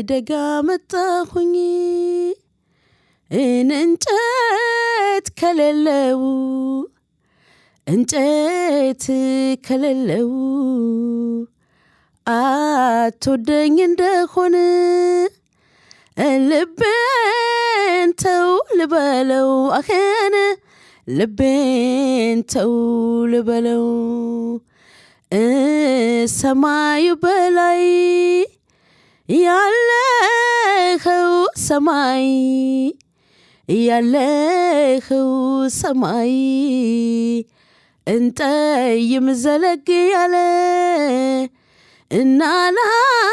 ደጋ መጣሁኝ እንጨት ከሌለው እንጨት ከሌለው አትወደኝ እንደሆነ ልቤን ተው ልበለው አኸነ ልቤን ተው ልበለው ሰማዩ በላይ ያለኸው ሰማይ ያለኸው ሰማይ እንጠይም ዘለግ ያለ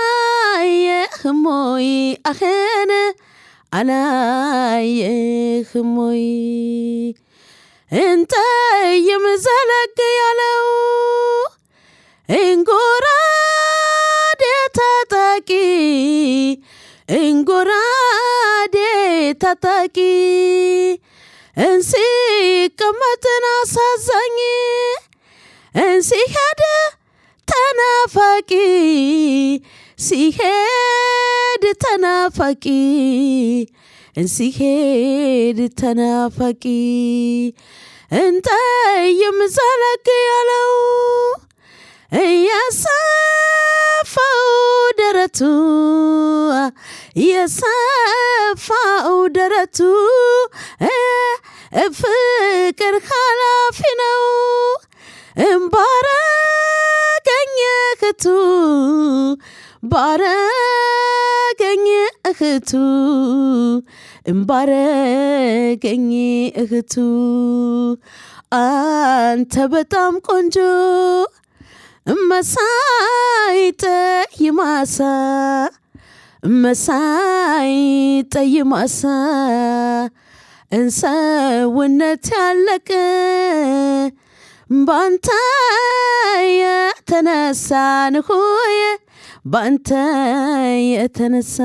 እናላየህም ወይ አኸነ አላየህም ወይ እንጠይም ዘለግ ያለው እንጎራዴ ታጣቂ እንጎራዴ ታጣቂ እንሲቀመጥን አሳዛኝ እንሲሄድ ተናፋቂ ሲሄድ ተናፋቂ እንሲሄድ ተናፋቂ እንጠይም ዘለግ ያለው የሰፋው ደረቱ የሰፋው ደረቱ ፍቅር ኃላፊ ነው ባረገኝ እህቱ ባረገኝ እህቱ ባረገኝ እህቱ አንተ በጣም ቆንጆ መሳይ ጠይማሳ መሳይ ጠይማሳ እንሰውነት ያለቀ ባንተ የተነሳን ሆይ ባንተ የተነሳ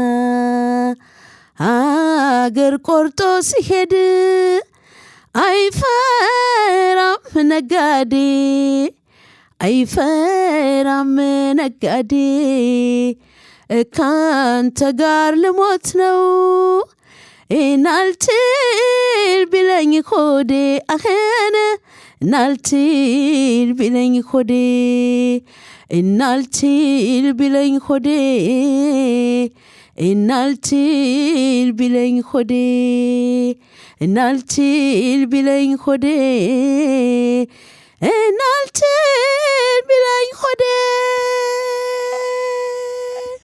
አገር ቆርጦ ሲሄድ አይፈራም ነጋዴ አይፈራም ነጋዴ ካንተ ጋር ልሞት ነው ናልትል ቢለኝ ሆዴ አኸነ ናልትል ቢለኝ ሆዴ ናልትል ቢለኝ ሆዴ ናልትል ቢለኝ ሆዴ ናልትል ቢለኝ ሆዴ ናልትል ቢለኝ ሆዴ